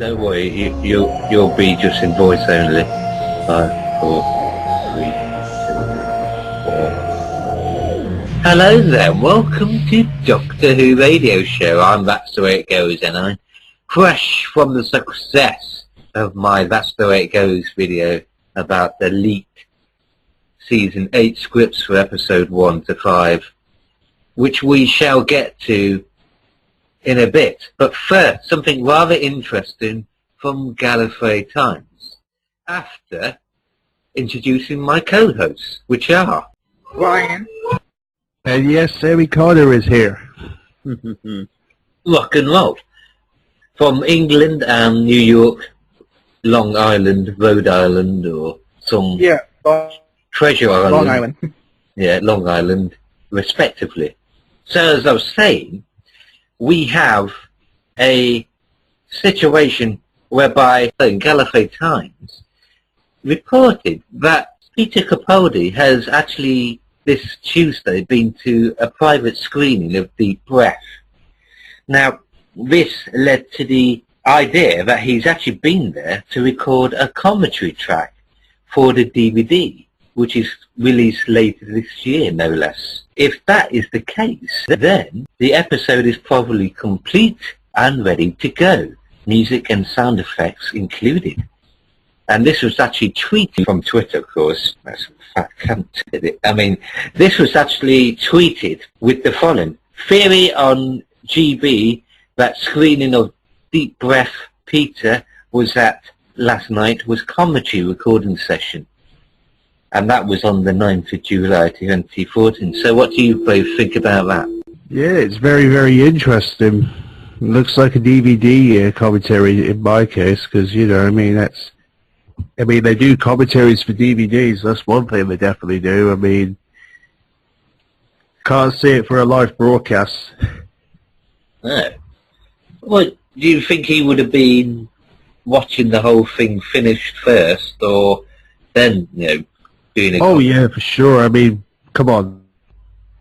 Don't worry, you'll be just in voice only. 5, 4, 3, 2, 4. Hello there, welcome to Doctor Who Radio Show. That's the Way It Goes, and I'm fresh from the success of my That's the Way It Goes video about the leaked Season 8 scripts for Episode 1 to 5, which we shall get to in a bit. But first, something rather interesting from Gallifrey Times, after introducing my co-hosts, which are... BRYAN. And yes, Sammy Carter is here. Rock and roll. From England and New York, Long Island, Rhode Island, or some... Yeah, Treasure Island. Long Island. Yeah, Long Island, respectively. So as I was saying, we have a situation whereby Gallifrey Times reported that Peter Capaldi has actually this Tuesday been to a private screening of Deep Breath. Now, this led to the idea that he's actually been there to record a commentary track for the DVD, which is released later this year, no less. If that is the case, then the episode is probably complete and ready to go, music and sound effects included. And this was actually tweeted from Twitter, of course. That's a fat cunt, did it? I mean, this was actually tweeted with the following: theory on GB that screening of Deep Breath Peter was at last night was commentary recording session. And that was on the 9th of July 2014. So what do you both think about that? Yeah, it's very, very interesting. Looks like a DVD commentary in my case, because, you know, I mean, they do commentaries for DVDs. That's one thing they definitely do. I mean, can't see it for a live broadcast. No. Well, do you think he would have been watching the whole thing finished first, or then, you know, doing it? Oh, yeah, for sure. I mean, come on.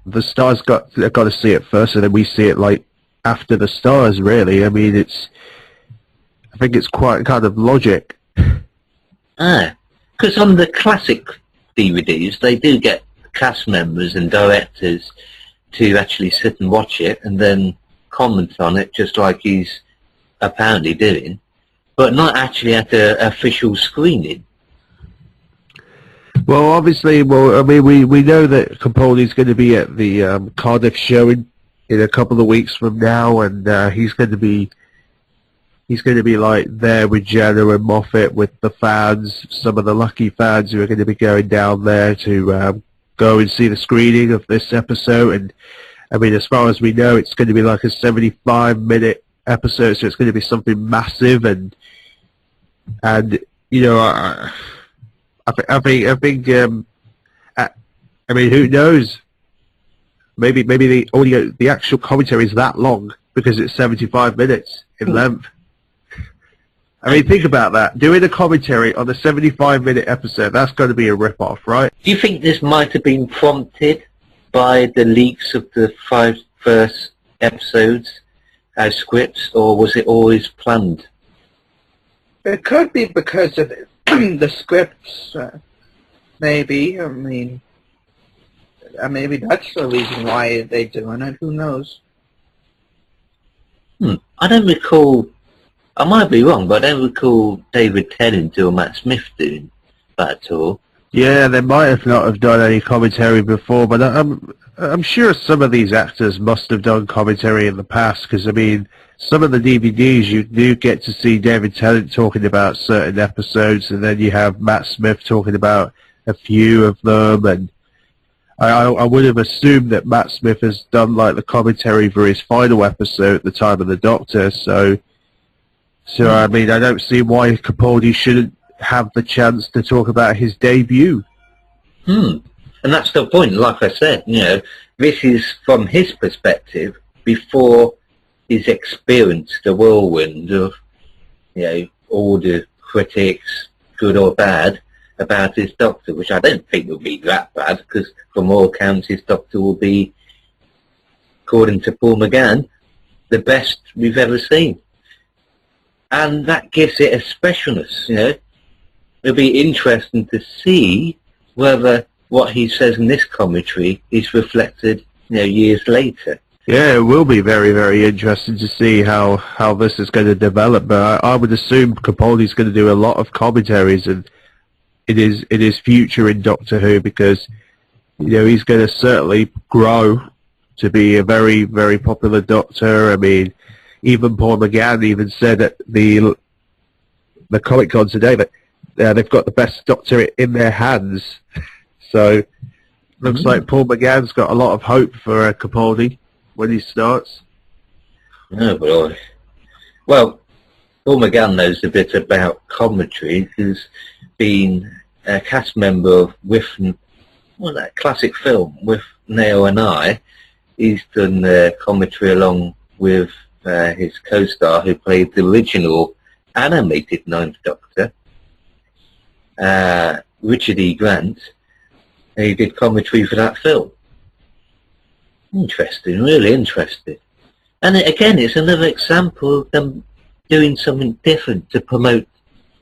The stars got to see it first, and then we see it, like, after the stars, really. I mean, I think it's quite kind of logic. Because on the classic DVDs, they do get cast members and directors to actually sit and watch it and then comment on it, just like he's apparently doing, but not actually at the official screening. Well, obviously, I mean, we know that Capaldi's going to be at the Cardiff show in a couple of weeks from now, and he's going to be like there with Jenna and Moffat, with the fans, some of the lucky fans who are going to be going down there to go and see the screening of this episode. And I mean, as far as we know, it's going to be like a 75-minute episode, so it's going to be something massive. And you know, I mean, who knows? Maybe the audio, the actual commentary is that long because it's 75 minutes in length. I mean, think about that. Doing a commentary on a 75-minute episode, that's going to be a rip-off, right? Do you think this might have been prompted by the leaks of the 5 first episodes as scripts, or was it always planned? It could be because of the scripts, maybe. I mean, maybe that's the reason why they're doing it. Who knows? I don't recall, I might be wrong, but I don't recall David Tennant or Matt Smith doing that at all. Yeah, they might have not have done any commentary before, but I'm sure some of these actors must have done commentary in the past, because, I mean, some of the DVDs you do get to see David Tennant talking about certain episodes, and then you have Matt Smith talking about a few of them, and I would have assumed that Matt Smith has done, like, the commentary for his final episode at the time of the Doctor, so So, I mean, I don't see why Capaldi shouldn't have the chance to talk about his debut. And that's the point, like I said, this is from his perspective before he's experienced the whirlwind of, all the critics, good or bad, about his Doctor, which I don't think will be that bad, because from all accounts his Doctor will be, according to Paul McGann, the best we've ever seen. And that gives it a specialness, It'll be interesting to see whether what he says in this commentary is reflected, years later. Yeah, it will be very, very interesting to see how this is going to develop. But I would assume Capaldi's going to do a lot of commentaries and it is future in Doctor Who, because he's going to certainly grow to be a very, very popular Doctor. I mean, even Paul McGann even said at the Comic Con today that they've got the best Doctor in their hands. So looks like Paul McGann's got a lot of hope for Capaldi when he starts. Oh boy. Well, Paul McGann knows a bit about commentary. He's been a cast member with that classic film with Neo and I. He's done commentary along with his co-star who played the original animated Ninth Doctor, Richard E. Grant. And he did commentary for that film. Interesting, really interesting. And again, it's another example of them doing something different to promote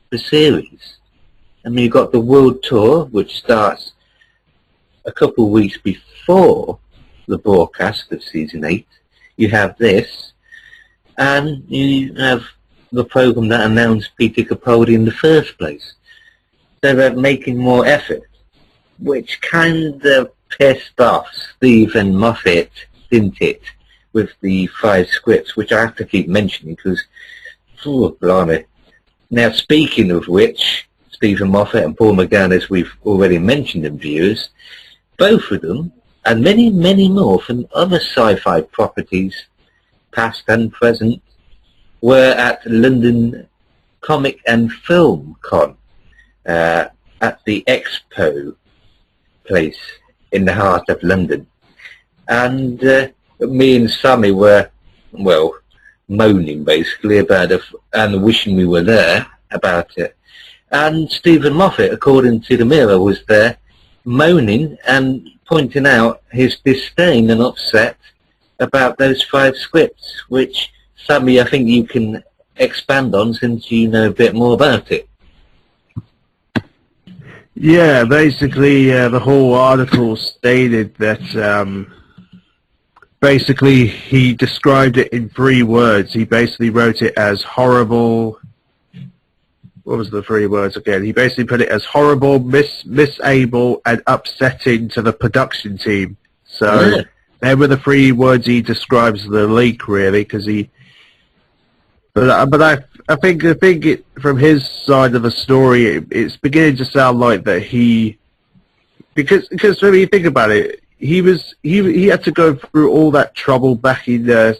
the series. I mean, you've got the World Tour, which starts a couple of weeks before the broadcast of Season 8. You have this, and you have the program that announced Peter Capaldi in the first place. So they're making more effort, which kind of pissed off Stephen Moffat, didn't it, with the 5 scripts, which I have to keep mentioning because, blimey. Now, speaking of which, Stephen Moffat and Paul McGann, as we've already mentioned in viewers, both of them, and many, many more from other sci-fi properties, past and present, were at London Comic and Film Con, at the Expo place in the heart of London. And me and Sammy were, moaning basically about it and wishing we were there about it. And Stephen Moffat, according to the Mirror, was there moaning and pointing out his disdain and upset about those 5 scripts, which, Sammy, I think you can expand on since you know a bit more about it. Yeah, basically the whole article stated that basically he described it in 3 words. He basically wrote it as horrible. What was the 3 words again? He basically put it as horrible, misable, and upsetting to the production team. So they were the 3 words he describes the leak, really, because he. But I think it, from his side of the story, it's beginning to sound like that he, because when you think about it, he had to go through all that trouble back in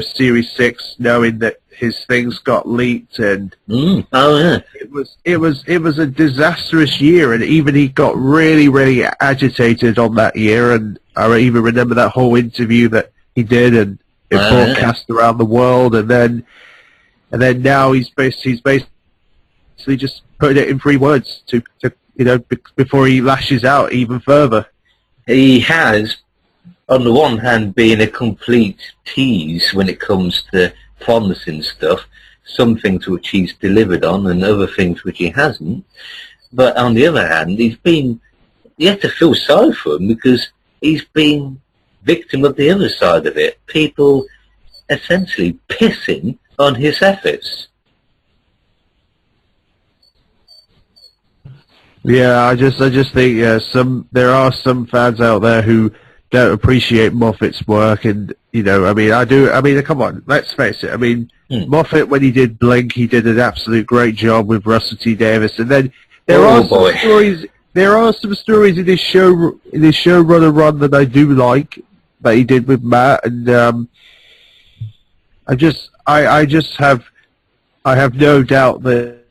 Series 6, knowing that his things got leaked, and it was a disastrous year, and even he got really, really agitated on that year. And I even remember that whole interview that he did, and it broadcast around the world, and then now he's basically just putting it in 3 words to before he lashes out even further. He has, on the one hand, been a complete tease when it comes to promising stuff, some things which he's delivered on and other things which he hasn't. But on the other hand, you have to feel sorry for him because he's been victim of the other side of it. People essentially pissing on his efforts. Yeah, I just think there are some fans out there who don't appreciate Moffat's work, and I do. I mean, come on, let's face it. I mean, Moffat, when he did Blink, he did an absolute great job with Russell T Davies, and then there are some stories. There are some stories in this showrunner run that I do like that he did with Matt, and I just have I have no doubt that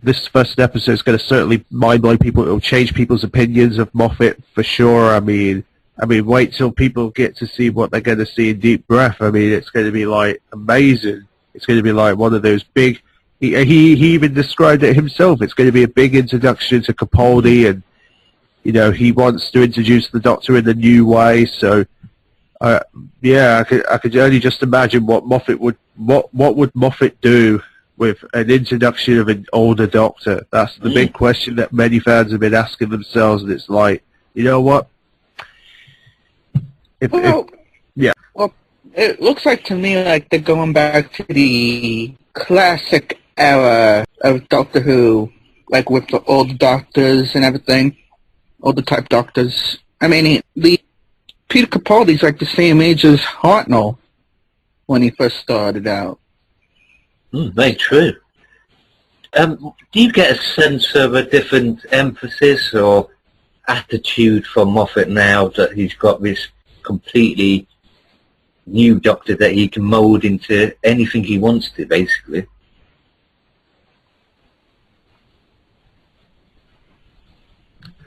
this first episode is going to certainly mind-blow people. It will change people's opinions of Moffat for sure. I mean, wait till people get to see what they're going to see in Deep Breath. I mean, it's going to be like amazing. It's going to be like one of those big. He even described it himself. It's going to be a big introduction to Capaldi, and you know he wants to introduce the Doctor in a new way. So, yeah, I could only just imagine what Moffat would Moffat do with an introduction of an older Doctor. That's the big question that many fans have been asking themselves, and it's like, you know what? Well, it looks like to me like they're going back to the classic era of Doctor Who, like with the old Doctors and everything, older type Doctors. I mean, Peter Capaldi's like the same age as Hartnell when he first started out. Very true. Do you get a sense of a different emphasis or attitude from Moffat now that he's got this completely new Doctor that he can mould into anything he wants to, basically?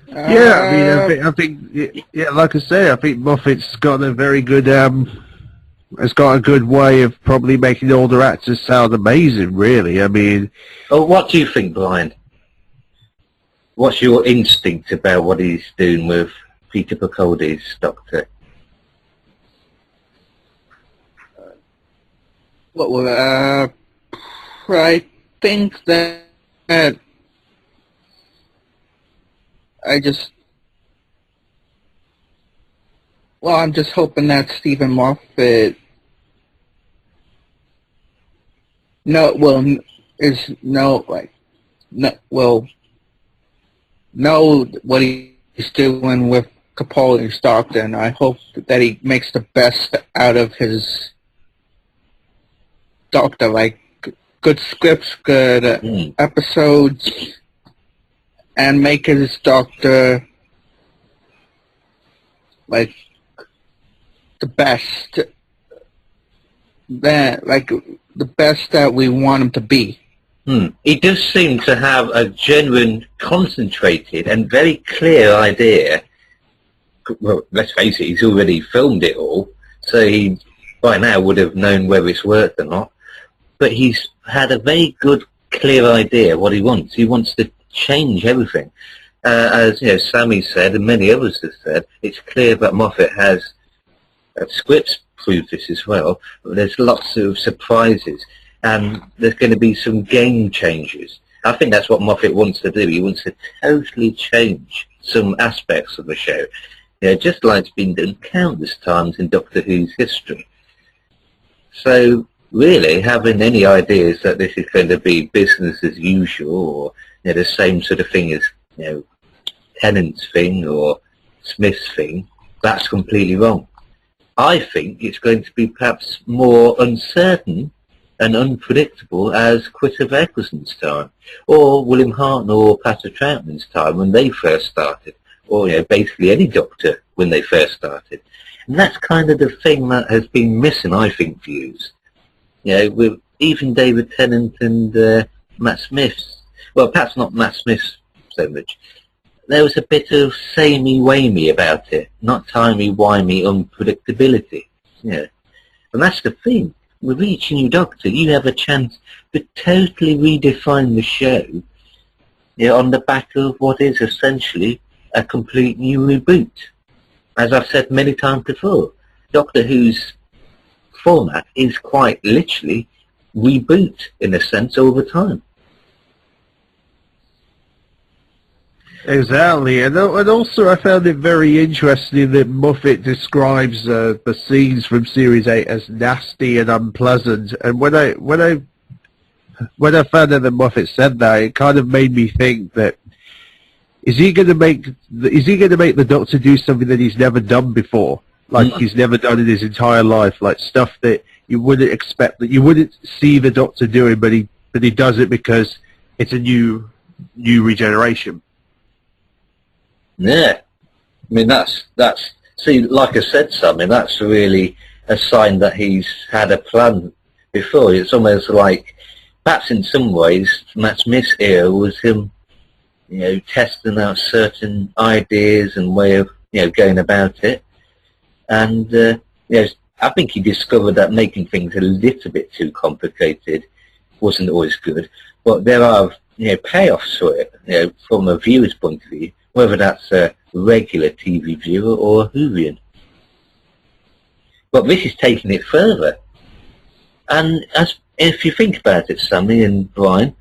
Yeah, I think, like I say, I think Moffat's got a very good, has got a good way of probably making older actors sound amazing. Really, I mean. Oh, what do you think, Brian? What's your instinct about what he's doing with Peter Capaldi's Doctor? I think that I'm just hoping that Stephen Moffat will know what he's doing with Capaldi's Doctor, and I hope that he makes the best out of his Doctor, like good scripts, good episodes, and make his Doctor like the best that we want him to be. He does seem to have a genuine, concentrated, and very clear idea. Well, let's face it, he's already filmed it all, so he by now would have known whether it's worked or not. But he's had a very good, clear idea what he wants. He wants to change everything. As you know, Sammy said, and many others have said, it's clear that Moffat has scripts prove this as well. There's lots of surprises, and there's going to be some game changers. I think that's what Moffat wants to do. He wants to totally change some aspects of the show, you know, just like it's been done countless times in Doctor Who's history. So, really, having any ideas that this is going to be business as usual, or you know, the same sort of thing as, you know, Tennant's thing or Smith's thing, that's completely wrong. I think it's going to be perhaps more uncertain and unpredictable as Christopher Eccleston's time, or William Hartnell or Patrick Troughton's time when they first started, or you know, basically any Doctor when they first started. And that's kind of the thing that has been missing, I think, views. You know, with even David Tennant and Matt Smith, well, perhaps not Matt Smith so much, there was a bit of samey-wamey about it, not timey-wimey unpredictability. Yeah. And that's the thing. With each new Doctor, you have a chance to totally redefine the show, you know, on the back of what is essentially a complete new reboot. As I've said many times before, Doctor Who's format is quite literally reboot, in a sense, all the time. Exactly, and also I found it very interesting that Moffat describes the scenes from Series 8 as nasty and unpleasant. And when I found out that Moffat said that, it kind of made me think that is he going to make the Doctor do something that he's never done before, like he's never done in his entire life, like stuff that you wouldn't expect, that you wouldn't see the Doctor doing, but he does it because it's a new regeneration. Yeah, I mean that's see, like I said, something that's really a sign that he's had a plan before. It's almost like perhaps in some ways, Matt Smith's era was him, testing out certain ideas and way of, going about it. And, I think he discovered that making things a little bit too complicated wasn't always good. But there are, payoffs for it, from a viewer's point of view, whether that's a regular TV viewer or a Whovian. But this is taking it further. And if you think about it, Sammy and Brian,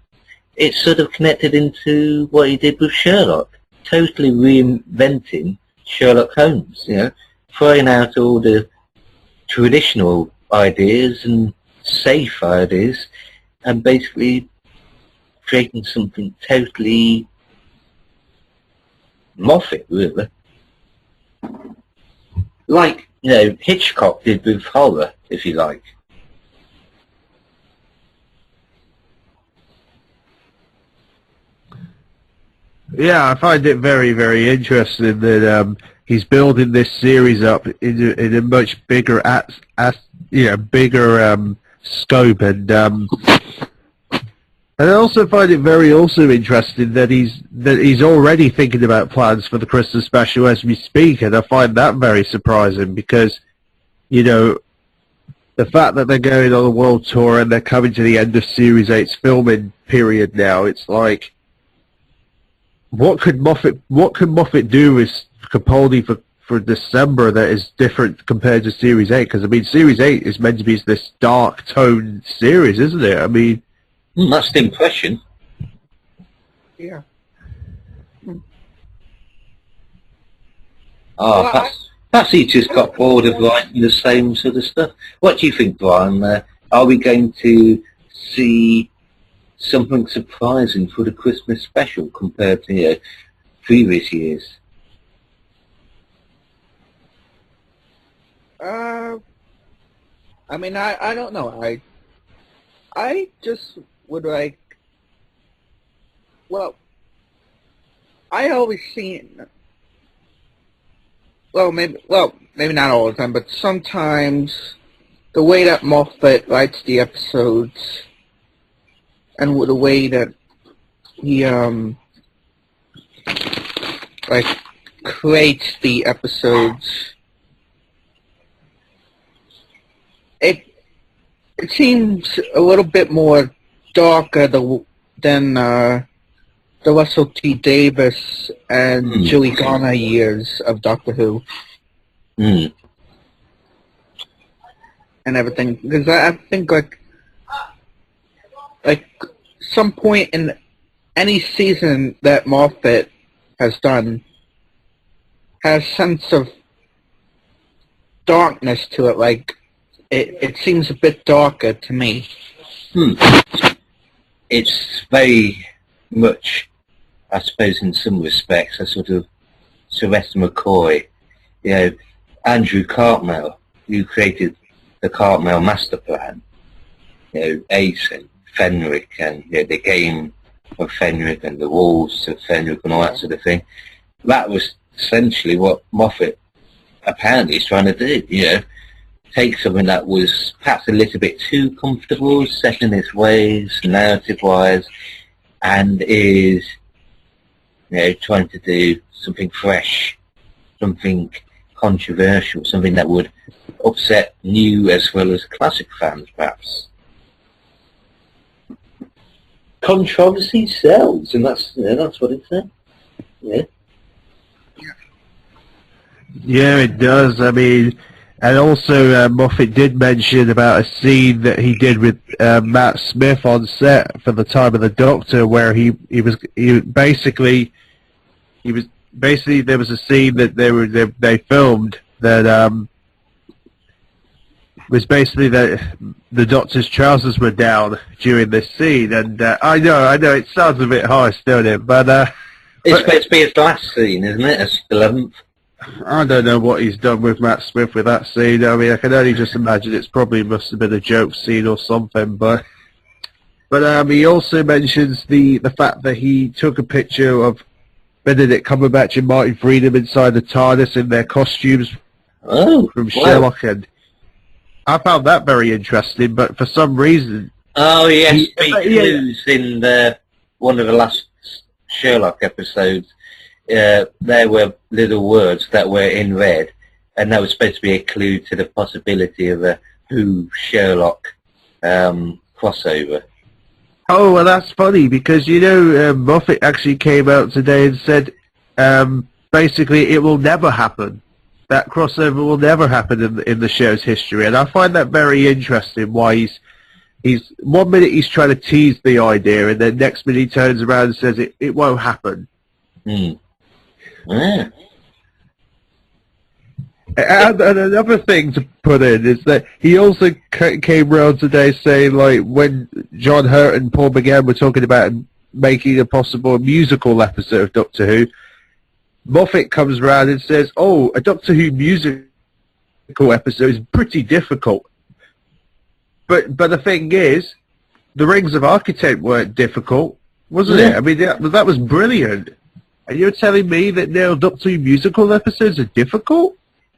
it's sort of connected into what he did with Sherlock, totally reinventing Sherlock Holmes, throwing out all the traditional ideas and safe ideas and basically creating something totally Moffat, really. Like, Hitchcock did with horror, if you like. Yeah, I find it very, very interesting that he's building this series up in a much bigger scope, and I also find it very also interesting that he's already thinking about plans for the Christmas special as we speak, and I find that very surprising because, the fact that they're going on a world tour and they're coming to the end of Series 8's filming period now, it's like, what could Moffat do with Capaldi for December that is different compared to Series 8? Because, I mean, Series 8 is meant to be this dark tone series, isn't it? I mean... That's the impression. Yeah. Perhaps he just got bored of writing the same sort of stuff. What do you think, Brian? Are we going to see something surprising for the Christmas special compared to previous years? I mean, I don't know. I just would like. Well, I always seen. Maybe not all the time, but sometimes the way that Moffat writes the episodes and the way that he creates the episodes, it seems a little bit more darker than the Russell T. Davies and Julie Garner years of Doctor Who. And everything, because I think like some point in any season that Moffat has done has a sense of darkness to it. Like it seems a bit darker to me. It's very much, I suppose, in some respects, a sort of Sylvester McCoy, Andrew Cartmel, who created the Cartmel Master Plan, Ace and Fenric and the game of Fenric and the walls of Fenric and all that sort of thing. That was essentially what Moffat apparently is trying to do, take something that was perhaps a little bit too comfortable, set in its ways, narrative-wise, and is, trying to do something fresh, something controversial, something that would upset new as well as classic fans, perhaps. Controversy sells, and that's what it said. Yeah, it does. I mean, and also Moffat did mention about a scene that he did with Matt Smith on set for the time of the Doctor, where there was a scene that they filmed that was basically that the Doctor's trousers were down during this scene, and I know it sounds a bit harsh, don't it? But it's supposed to be his last scene, isn't it? It's 11th. I don't know what he's done with Matt Smith with that scene. I mean, I can only just imagine it's probably must have been a joke scene or something. But he also mentions the fact that he took a picture of Benedict Cumberbatch and Martin Freeman inside the TARDIS in their costumes from Sherlock, and I found that very interesting. But for some reason, Oh yes, clues in one of the last Sherlock episodes. There were little words that were in red, and that was supposed to be a clue to the possibility of a Who Sherlock crossover. Oh, well, that's funny because Moffat actually came out today and said basically it will never happen. That crossover will never happen in the show's history, and I find that very interesting. Why he's 1 minute he's trying to tease the idea, and then next minute he turns around and says it won't happen. Mm. Yeah. And another thing to put in is that he also came round today saying, like, when John Hurt and Paul McGann were talking about making a possible musical episode of Doctor Who, Moffat comes round and says, oh, a Doctor Who musical episode is pretty difficult. But the thing is, the Rings of Architect weren't difficult, wasn't it? I mean, that was brilliant. And you're telling me that now Doctor Who musical episodes are difficult?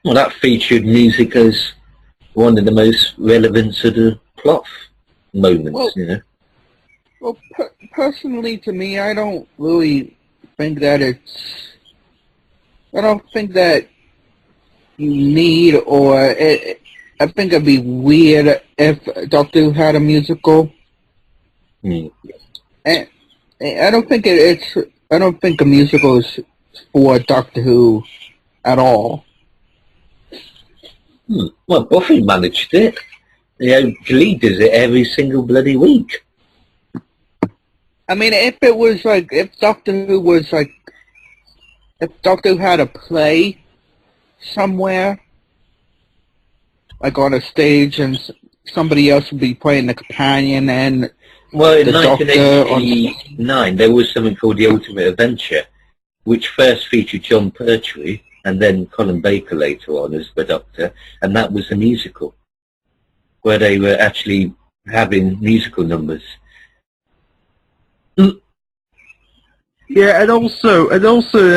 Well, that featured music as one of the most relevant sort of plot moments, Well, personally, to me, I don't really think that I don't think that you need, I think it'd be weird if Doctor Who had a musical. Mm. And I don't think I don't think a musical is for Doctor Who at all. Well, Buffy managed it. Glee does it every single bloody week. I mean, if Doctor Who had a play somewhere, like on a stage, and somebody else would be playing the companion, and well, in 1989, there was something called The Ultimate Adventure, which first featured John Pertwee, and then Colin Baker later on as the Doctor, and that was a musical, where they were actually having musical numbers. Yeah, and also, I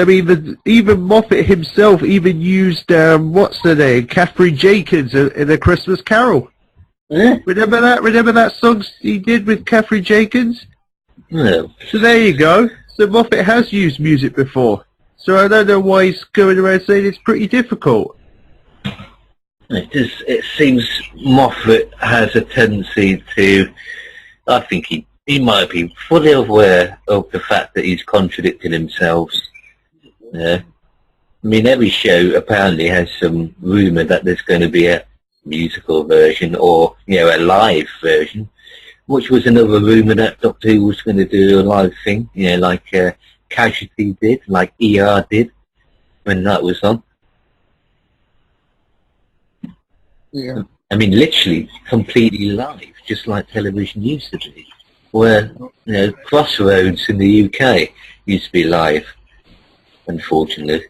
mean, even Moffat himself even used what's her name, Catherine Jenkins in A Christmas Carol. Yeah. Remember that song he did with Catherine Jenkins? No. So there you go. So Moffat has used music before. So I don't know why he's going around saying it's pretty difficult. It seems Moffat has a tendency to, I think he might be fully aware of the fact that he's contradicting himself. I mean, every show apparently has some rumour that there's going to be a musical version or, a live version, which was another rumour that Doctor Who was going to do a live thing, like Casualty did, like ER did, when that was on. Yeah. I mean, literally completely live, just like television used to be. Where, Crossroads in the UK used to be live, unfortunately.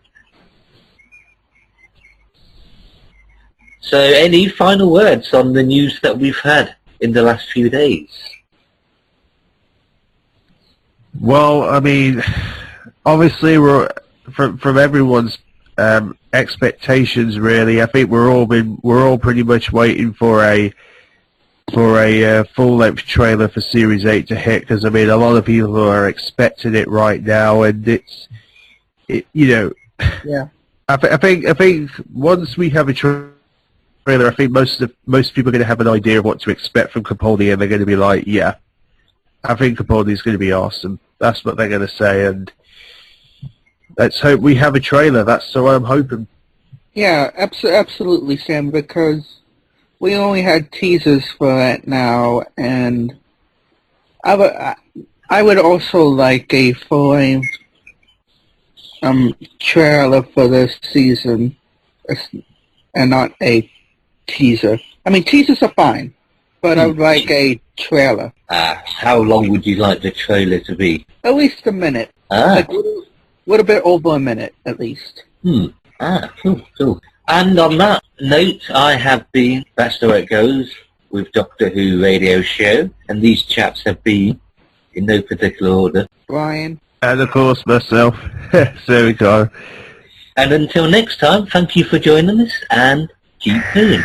So, any final words on the news that we've had in the last few days? Well, I mean, obviously we're from everyone's expectations. Really, I think we're all pretty much waiting for a full-length trailer for Series 8 to hit, because I mean a lot of people are expecting it right now, and Yeah. I think once we have a trailer, I think most people are going to have an idea of what to expect from Capaldi, and they're going to be like, yeah, I think Capaldi is going to be awesome. That's what they're going to say, and let's hope we have a trailer. That's what I'm hoping. Yeah, absolutely, Sam, because we only had teasers for it now, and I would also like a full-length trailer for this season, and not a teaser. I mean, teasers are fine, but I would like a trailer. How long would you like the trailer to be? At least a minute. Like a little bit over a minute, at least. Cool. And on that note, I have been That's the Way It Goes with Doctor Who Radio Show, and these chaps have been, in no particular order, Bryan. And of course myself. There we go. And until next time, thank you for joining us, and keep doing.